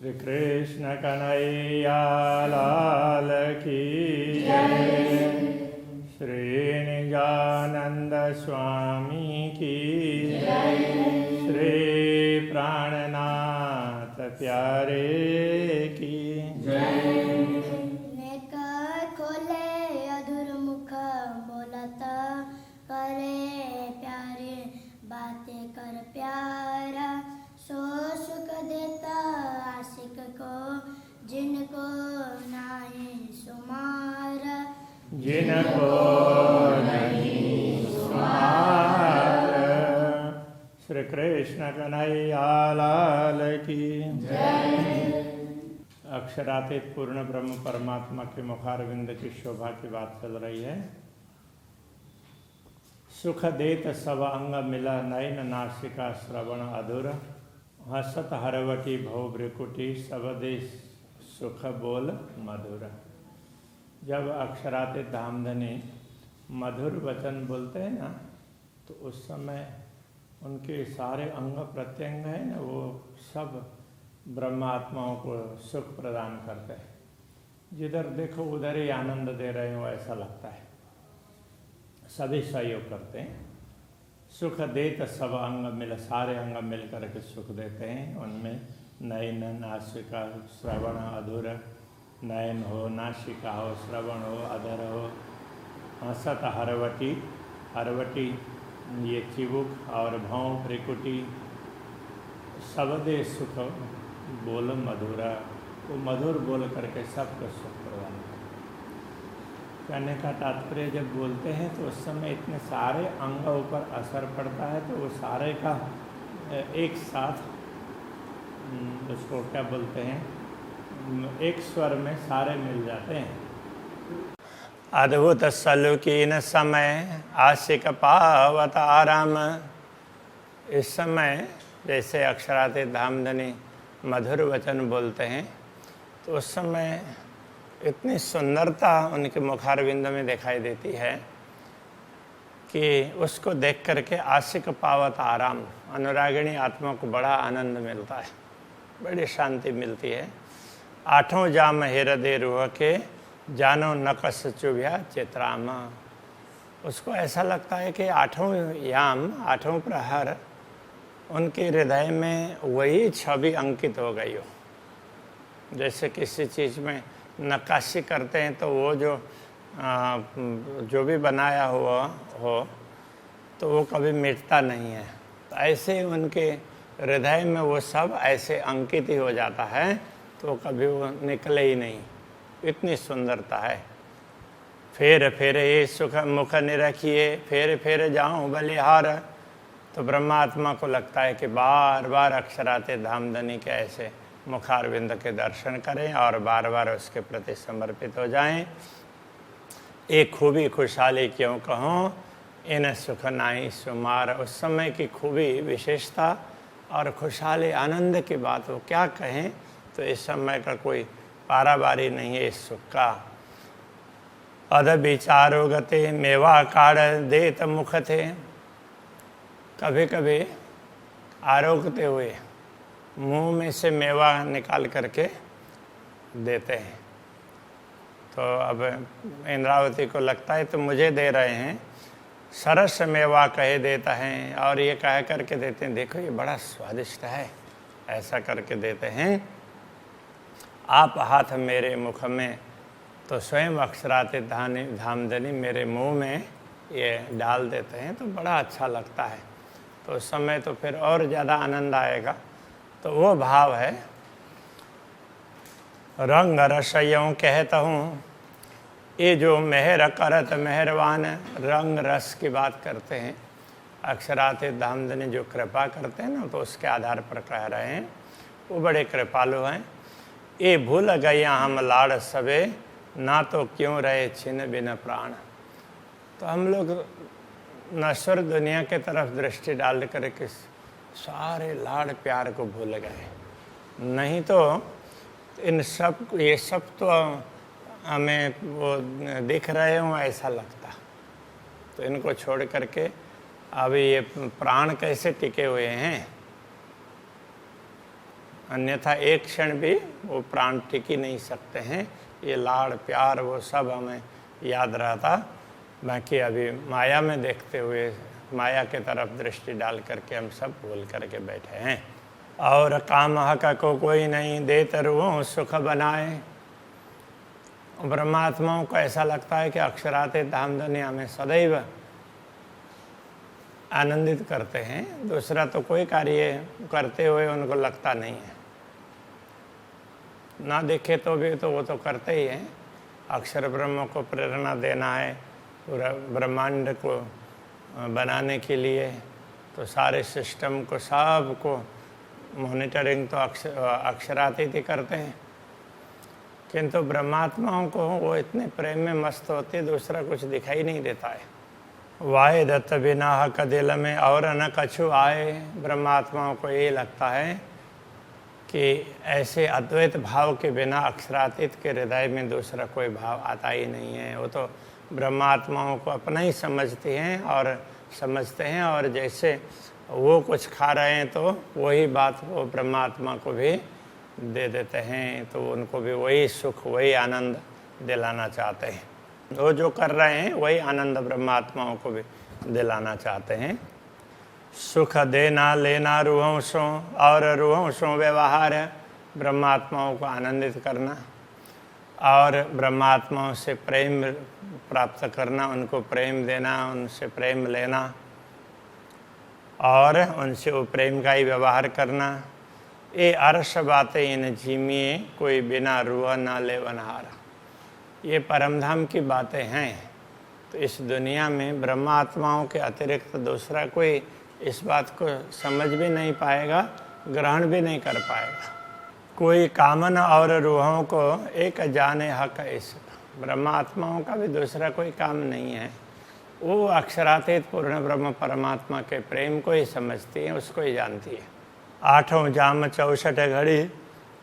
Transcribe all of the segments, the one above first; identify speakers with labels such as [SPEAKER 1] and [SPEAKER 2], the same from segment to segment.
[SPEAKER 1] श्री कृष्ण कन्हैया लाल की जय। श्री निजानंद स्वामी की जय। श्री प्राणनाथ प्यारे की जय।
[SPEAKER 2] नेत्र खोले अधूर मुख बोलता करे प्यारे बातें कर प्यारा सो सुख देता आशिक को जिनको नहीं सुमारा
[SPEAKER 1] जिनको नहीं सुमारा। श्री कृष्ण कन्हैया लाल की जय। अक्षरातीत पूर्ण ब्रह्म परमात्मा के मुखारविंद की शोभा की बात चल रही है। सुख देत सब अंग मिला नयन नासिका श्रवण अधुर हसत हरवटी भव भ्रिकुटी सब देश सुख बोल मधुर। जब अक्षरातीत धामधनी मधुर वचन बोलते हैं ना, तो उस समय उनके सारे अंग प्रत्यंग हैं ना, वो सब ब्रह्मात्माओं को सुख प्रदान करते हैं। जिधर देखो उधर ही आनंद दे रहे हो ऐसा लगता है। सभी सहयोग करते हैं। सुख देत सब अंग मिल, सारे अंग मिल करके सुख देते हैं। उनमें नयन नासिका श्रवण अधुर, नयन हो, नासिका हो, श्रवण हो, अधर हो, हसत हरवटी, हरवटी ये चिबुक और भौं भ्रिकुटी सब दे सुख बोल मधुरा। वो मधुर बोल करके सबको सुख प्रदान करते। कहने का तात्पर्य जब बोलते हैं तो उस समय इतने सारे अंग ऊपर असर पड़ता है, तो वो सारे का एक साथ उसको क्या बोलते हैं, एक स्वर में सारे मिल जाते हैं। अद्भुत सलुकीन समय आशिक पावत आराम। इस समय जैसे अक्षरातीत धामधनी मधुर वचन बोलते हैं, तो उस समय इतनी सुंदरता उनके मुखारविंद में दिखाई देती है कि उसको देख करके आशिक पावत आराम, अनुरागिणी आत्मा को बड़ा आनंद मिलता है, बड़ी शांति मिलती है। आठों जाम हृदय रूह के जानो नकस चुभ्या चित्रामा। उसको ऐसा लगता है कि आठों याम, आठों प्रहर उनके हृदय में वही छवि अंकित हो गई हो। जैसे किसी चीज़ में नक्काशी करते हैं तो वो जो भी बनाया हुआ हो तो वो कभी मिटता नहीं है। तो ऐसे उनके हृदय में वो सब ऐसे अंकित ही हो जाता है, तो कभी वो निकले ही नहीं। इतनी सुंदरता है। फेर फेर ये सुख मुख निरखिए, फेर फेर जाऊँ बलिहार। तो ब्रह्मात्मा को लगता है कि बार बार अक्षरातीत धामधनी के ऐसे मुखारविंद के दर्शन करें और बार बार उसके प्रति समर्पित हो जाएं। एक खूबी खुशहाली क्यों कहूँ, इन सुख नाई सुमार। उस समय की खूबी, विशेषता और खुशहाली आनंद की बात वो क्या कहें, तो इस समय का कोई पारावारी नहीं है इस सुख का। अध विचारो गते मेवा काढ़ देत मुख थे। कभी कभी आरोगते हुए मुंह में से मेवा निकाल करके देते हैं। तो अब इंद्रावती को लगता है तो मुझे दे रहे हैं, सरस मेवा कहे देता है, और ये कह करके देते हैं, देखो ये बड़ा स्वादिष्ट है, ऐसा करके देते हैं। आप हाथ मेरे मुख में, तो स्वयं अक्षरातीत धामधनी मेरे मुंह में ये डाल देते हैं, तो बड़ा अच्छा लगता है। तो उस समय तो फिर और ज़्यादा आनंद आएगा। तो वो भाव है। रंग रसयों कहता हूँ, ये जो मेहर करत मेहरबान, रंग रस की बात करते हैं। अक्षरातीत धामधनी जो कृपा करते हैं ना, तो उसके आधार पर कह रहे हैं, वो बड़े कृपालु हैं। ये भूल गया हम लाड़ सबे, ना तो क्यों रहे छिन बिन प्राण। तो हम लोग नश्वर दुनिया के तरफ दृष्टि डाल करके सारे लाड़ प्यार को भूल गए। नहीं तो इन सब, ये सब तो हमें वो दिख रहे हों ऐसा लगता। तो इनको छोड़ करके अभी ये प्राण कैसे टिके हुए हैं। अन्यथा एक क्षण भी वो प्राण टिक ही नहीं सकते हैं। ये लाड़ प्यार वो सब हमें याद रहता, बाकी अभी माया में देखते हुए माया के तरफ दृष्टि डाल करके हम सब भूल करके बैठे हैं। और काम हक को कोई नहीं देते रूह सुख बनाए। ब्रह्मात्माओं को ऐसा लगता है कि अक्षराते धाम धन्य हमें सदैव आनंदित करते हैं, दूसरा तो कोई कार्य करते हुए उनको लगता नहीं है। ना देखे तो भी तो वो तो करते ही हैं। अक्षर ब्रह्म को प्रेरणा देना है, पूरा ब्रह्मांड को बनाने के लिए, तो सारे सिस्टम को सब को मॉनिटरिंग तो अक्षरातीत ही करते हैं। किंतु ब्रह्मात्माओं को वो इतने प्रेम में मस्त होते, दूसरा कुछ दिखाई नहीं देता है। वाहे दत्त बिना हक दिल में और न कछु आए। ब्रह्मात्माओं को ये लगता है कि ऐसे अद्वैत भाव के बिना अक्षरातीत के हृदय में दूसरा कोई भाव आता ही नहीं है। वो तो ब्रह्मात्माओं को अपना ही समझते हैं और जैसे वो कुछ खा रहे हैं तो वही बात वो ब्रह्मात्मा को भी दे देते हैं, तो उनको भी वही सुख वही आनंद दिलाना चाहते हैं। वो जो कर रहे हैं वही आनंद ब्रह्मात्माओं को भी दिलाना चाहते हैं। सुख देना लेना रूहों और रूहों व्यवहार है ब्रह्मात्माओं को आनंदित करना और ब्रह्मात्माओं से प्रेम प्राप्त करना, उनको प्रेम देना, उनसे प्रेम लेना और उनसे वो प्रेम का ही व्यवहार करना। ये अर्श बातें इन झीमिए कोई बिना रूह ना ले वनहार। ये परमधाम की बातें हैं, तो इस दुनिया में ब्रह्मात्माओं के अतिरिक्त दूसरा कोई इस बात को समझ भी नहीं पाएगा, ग्रहण भी नहीं कर पाएगा। कोई कामन और रूहों को एक जाने हक इसका। ब्रह्मात्माओं का भी दूसरा कोई काम नहीं है, वो अक्षरातीत पूर्ण ब्रह्म परमात्मा के प्रेम को ही समझती है, उसको ही जानती है। आठों जाम 64 घड़ी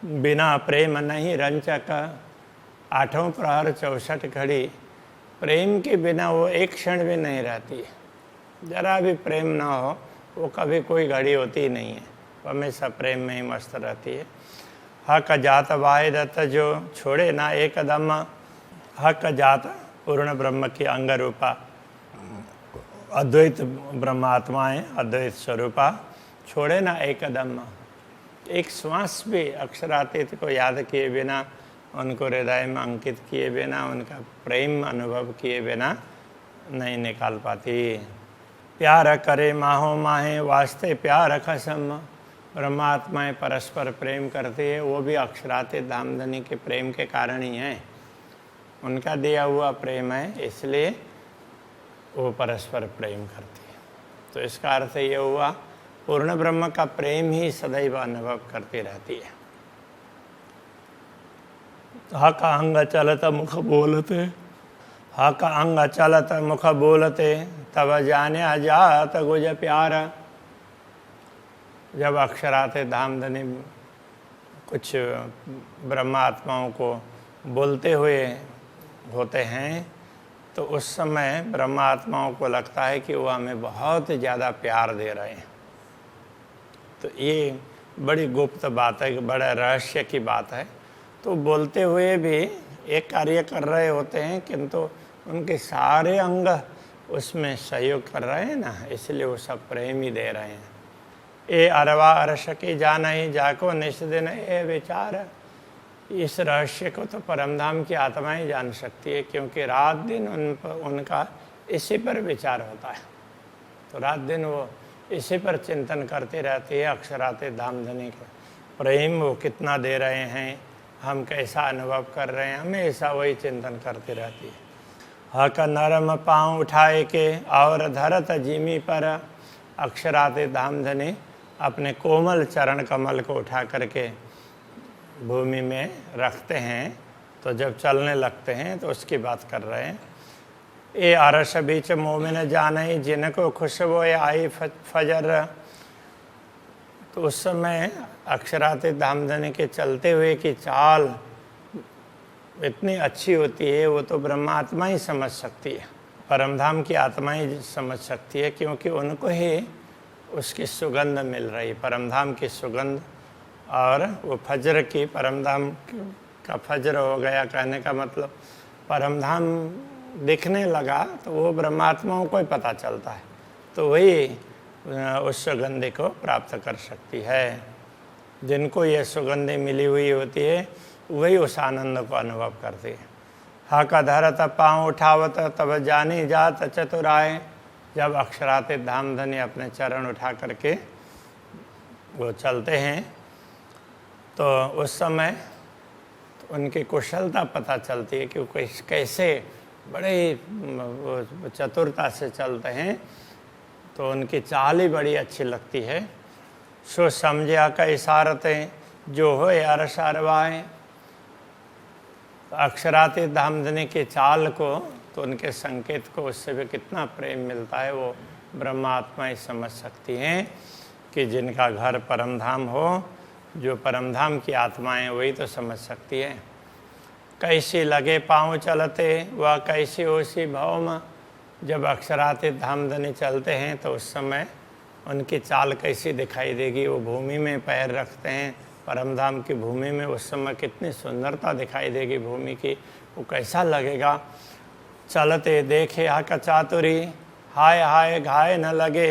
[SPEAKER 1] बिना प्रेम नहीं रंचक। आठों प्रहर 64 घड़ी प्रेम के बिना वो एक क्षण भी नहीं रहती है। जरा भी प्रेम ना हो वो कभी कोई घड़ी होती ही नहीं है, वो हमेशा प्रेम में ही मस्त रहती है। हक जात वाहे दत्त जो छोड़े ना एक कदम। हक जात पूर्ण ब्रह्म की अंग रूपा अद्वैत ब्रह्मात्माएं, अद्वैत स्वरूपा छोड़े ना एक कदम। एक श्वास भी अक्षरातीत को याद किए बिना, उनको हृदय में अंकित किए बिना, उनका प्रेम अनुभव किए बिना नहीं निकाल पाती। प्यार करे माहो माहे वास्ते प्यार खसम। ब्रह्मात्माएं परस्पर प्रेम करती है, वो भी अक्षरातीत धामधनी के प्रेम के कारण ही हैं। उनका दिया हुआ प्रेम है, इसलिए वो परस्पर प्रेम करती है। तो इसका अर्थ ये हुआ पूर्ण ब्रह्म का प्रेम ही सदैव अनुभव करती रहती है। हक अंग चलत मुख बोलते, हक अंग चलत मुख बोलते तब जाने जात गुज प्यार। जब अक्षराते धामधनी कुछ ब्रह्मात्माओं को बोलते हुए होते हैं तो उस समय ब्रह्मात्माओं को लगता है कि वो हमें बहुत ज़्यादा प्यार दे रहे हैं। तो ये बड़ी गुप्त बात है, बड़ा रहस्य की बात है। तो बोलते हुए भी एक कार्य कर रहे होते हैं, किंतु उनके सारे अंग उसमें सहयोग कर रहे हैं ना, इसलिए वो सब प्रेम ही दे रहे हैं। ए अरवा अरश की जान ही जाको निष्दिन ए विचार। इस रहस्य को तो परमधाम की आत्मा ही जान सकती है, क्योंकि रात दिन उनका इसी पर विचार होता है। तो रात दिन वो इसी पर चिंतन करती रहती है। अक्षराते धामधनी का प्रेम वो कितना दे रहे हैं, हम कैसा अनुभव कर रहे हैं, हमेशा वही चिंतन करती रहती है। हक नरम पाँव उठाए के और धरत जीमी पर। अक्षराते धामधनी अपने कोमल चरण कमल को उठा करके भूमि में रखते हैं, तो जब चलने लगते हैं तो उसकी बात कर रहे हैं। ये अरश बीच मोमिन जाने जिनको खुशबू आई फजर। तो उस समय अक्षराते धामधनी के चलते हुए की चाल इतनी अच्छी होती है, वो तो ब्रह्मात्मा ही समझ सकती है, परमधाम की आत्मा ही समझ सकती है, क्योंकि उनको ही उसकी सुगंध मिल रही। परमधाम की सुगंध और वो फज्र की परमधाम का फज्र हो गया, कहने का मतलब परमधाम दिखने लगा तो वो ब्रह्मात्माओं को ही पता चलता है, तो वही उस सुगंधि को प्राप्त कर सकती है। जिनको ये सुगंधि मिली हुई होती है वही उस आनंद को अनुभव करती है। हक धरत पाँव उठावत तब जानी जात चतुराय। जब अक्षरातीत धामधनी अपने चरण उठा करके वो चलते हैं तो उस समय तो उनकी कुशलता पता चलती है कि वो कैसे बड़े चतुरता से चलते हैं, तो उनकी चाल ही बड़ी अच्छी लगती है। सो समझा का इशारतें जो हो अरस अरवाए। अक्षरातीत धामधनी की चाल को, तो उनके संकेत को उससे भी कितना प्रेम मिलता है वो ब्रह्मात्मा ही समझ सकती हैं कि जिनका घर परमधाम हो, जो परमधाम की आत्माएं वही तो समझ सकती है। कैसी लगे पाँव चलते वह कैसी ओसी भौम। जब अक्षरातीत धामधनी चलते हैं तो उस समय उनकी चाल कैसी दिखाई देगी। वो भूमि में पैर रखते हैं, परमधाम की भूमि में, उस समय कितनी सुंदरता दिखाई देगी भूमि की, वो कैसा लगेगा। चलते देखे हक चातुरी हाय हाय घाय न लगे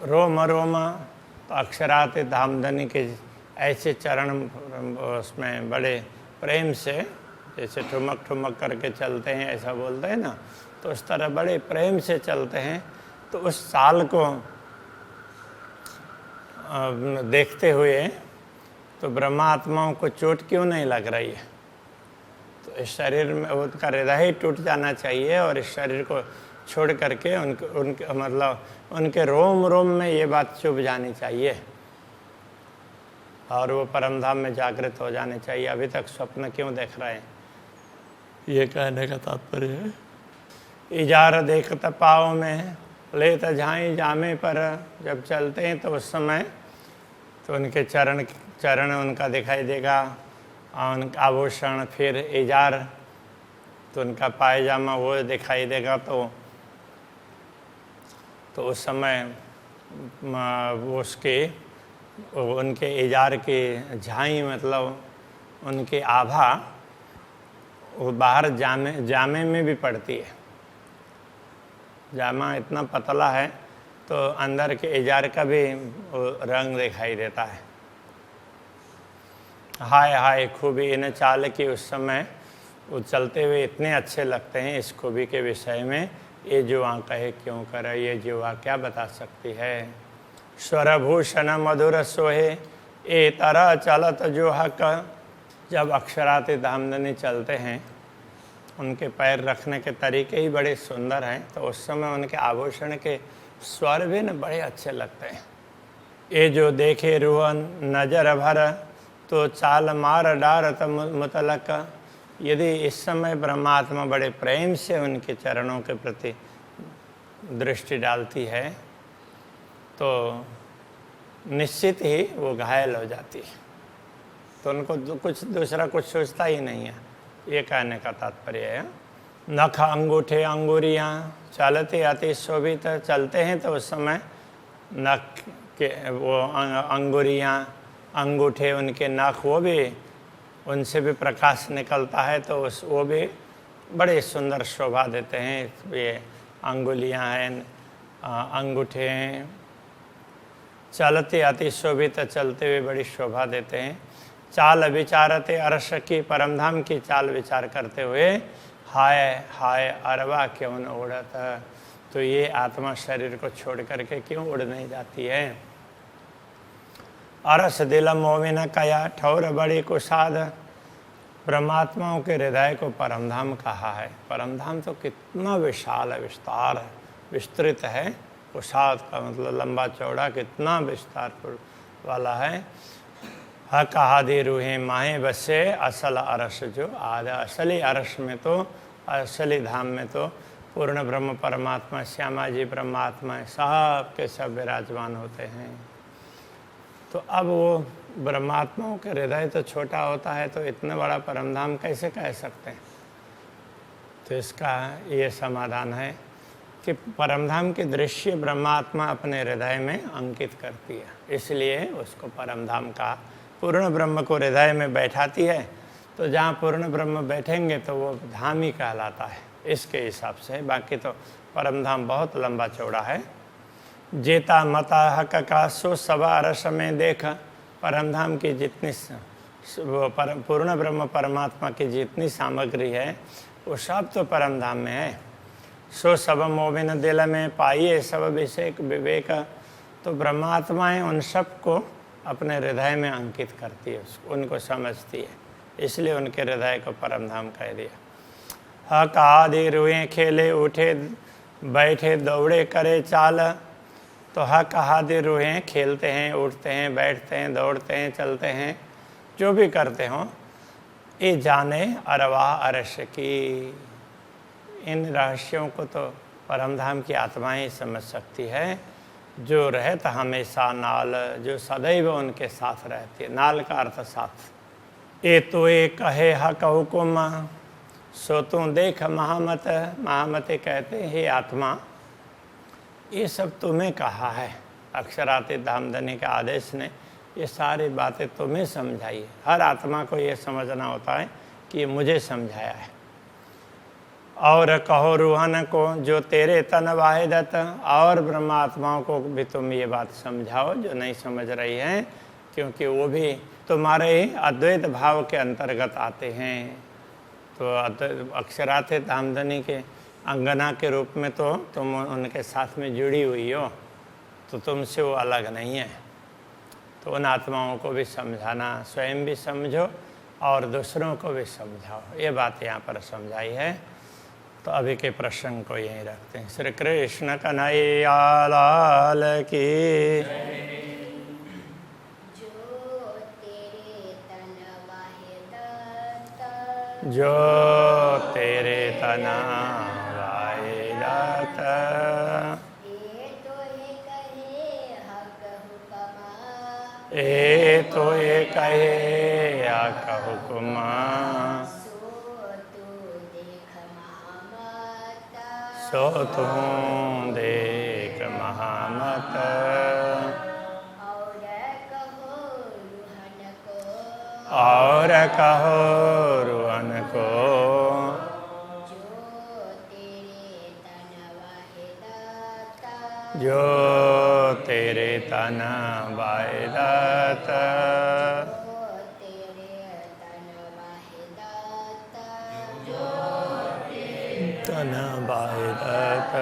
[SPEAKER 1] रोम रोम। तो अक्षरातीत धामधनी के ऐसे चरण उसमें बड़े प्रेम से, जैसे ठुमक ठुमक करके चलते हैं ऐसा बोलते हैं ना, तो उस तरह बड़े प्रेम से चलते हैं। तो उस चाल को देखते हुए तो ब्रह्मात्माओं को चोट क्यों नहीं लग रही है। तो इस शरीर में उनका हृदय ही टूट जाना चाहिए और इस शरीर को छोड़ करके उनके मतलब उनके रोम रोम में ये बात चुभ जानी चाहिए और वो परमधाम में जागृत हो जाने चाहिए। अभी तक स्वप्न क्यों देख रहे हैं, ये कहने का तात्पर्य है। इजार देखत पाँव में लेत झाई जामे पर। जब चलते हैं तो उस समय तो उनके चरण उनका दिखाई देगा, उनका आभूषण, फिर इजार तो उनका पायजामा वो दिखाई देगा। तो उस समय वो उनके इजार की झाई मतलब उनकी आभा वो बाहर जामे में भी पड़ती है। जामा इतना पतला है तो अंदर के इजार का भी रंग दिखाई देता है। हाय हाय खूबी इन चाल की। उस समय वो चलते हुए इतने अच्छे लगते हैं। इस खूबी के विषय में ये जुआ कहे क्यों करे, ये जुआ क्या बता सकती है। स्वरभूषण मधुर सोहे ए तरह चलत जो हक। जब अक्षरातीत धामधनी चलते हैं उनके पैर रखने के तरीके ही बड़े सुंदर हैं, तो उस समय उनके आभूषण के स्वर भी न बड़े अच्छे लगते हैं। ये जो देखे रूह नजर भर तो चाल मार डारत मुतलक। यदि इस समय ब्रह्मात्मा बड़े प्रेम से उनके चरणों के प्रति दृष्टि डालती है तो निश्चित ही वो घायल हो जाती है, तो उनको कुछ दूसरा कुछ सोचता ही नहीं है। ये कहने का तात्पर्य है। नख अंगूठे अंगुरियाँ चलते अति शोभित। चलते हैं तो उस समय नख के वो अंगुरियाँ, अंगूठे, उनके नख वो भी, उनसे भी प्रकाश निकलता है, तो वो भी बड़े सुंदर शोभा देते हैं। ये अंगुलियाँ हैं, अंगूठे हैं, चलते अति शोभित, चलते हुए बड़ी शोभा देते हैं। चाल विचारते अर्श की। परमधाम की चाल विचार करते हुए हाय हाय अरवा क्यों न उड़त। तो ये आत्मा शरीर को छोड़ करके क्यों उड़ नहीं जाती है। अरस दिल मोमिन कया ठौर बड़ी कुसाद। ब्रह्मात्माओं के हृदय को परमधाम कहा है। परमधाम तो कितना विशाल है, विस्तार है, विस्तृत है। कुसाद का मतलब लंबा चौड़ा, कितना विस्तार वाला है। हक आदि रूहें माहे बसे असल अरस जो आधा। असली अरस में तो, असली धाम में तो पूर्ण ब्रह्म परमात्मा श्यामा जी ब्रह्मात्मा सब के सब विराजमान होते हैं। तो अब वो ब्रह्मात्माओं के हृदय तो छोटा होता है, तो इतना बड़ा परमधाम कैसे कह सकते हैं। तो इसका ये समाधान है कि परमधाम के दृश्य ब्रह्मात्मा अपने हृदय में अंकित करती है, इसलिए उसको परमधाम का पूर्ण ब्रह्म को हृदय में बैठाती है, तो जहाँ पूर्ण ब्रह्म बैठेंगे तो वो धाम ही कहलाता है इसके हिसाब से। बाकी तो परम धाम बहुत लंबा चौड़ा है। जेता मता हक का सो सवा रस में देख, परम धाम की जितनी वो पूर्ण ब्रह्म परमात्मा की जितनी सामग्री है वो सब तो परम धाम में है। सो सब मोबिन दिल में पाइए सब विषेक विवेक, तो ब्रह्मात्माएं उन सब को अपने हृदय में अंकित करती है, उनको समझती है, इसलिए उनके हृदय को परम धाम कह दिया। हक आदि रुए खेले उठे बैठे दौड़े करे चाल, तो हक आदि रुए खेलते हैं, उठते हैं, बैठते हैं, दौड़ते हैं, चलते हैं, जो भी करते हों, ये जाने अरवाह अरश की। इन रहस्यों को तो परमधाम की आत्माएं ही समझ सकती है, जो रहता हमेशा नाल, जो सदैव उनके साथ रहती है। नाल का अर्थ साथ। ए तो ए कहे हक हुकुम, सो तू देख महामत। महामते कहते हैं हे आत्मा, ये सब तुम्हें कहा है। अक्षरातीत धामधनी के आदेश ने ये सारी बातें तुम्हें समझाई है। हर आत्मा को ये समझना होता है कि ये मुझे समझाया है। और कहो रूहन को जो तेरे तन वाहिदत, और ब्रह्मात्माओं को भी तुम ये बात समझाओ जो नहीं समझ रही हैं, क्योंकि वो भी तुम्हारे ही अद्वैत भाव के अंतर्गत आते हैं। तो अक्षरातीत धामधनी के अंगना के रूप में तो तुम उनके साथ में जुड़ी हुई हो, तो तुमसे वो अलग नहीं है। तो उन आत्माओं को भी समझाना, स्वयं भी समझो और दूसरों को भी समझाओ, ये बात यहाँ पर समझाई है। तो अभी के प्रसंग को यहीं रखते हैं। श्री कृष्ण कन्हैया लाल की। जो तेरे तना वाहिदत, ए तो ये कहे हक हुकुम, सो तू देख महामत। और कहो रुहन को, जो तेरे तन वाहिदत, तन वाहिदत।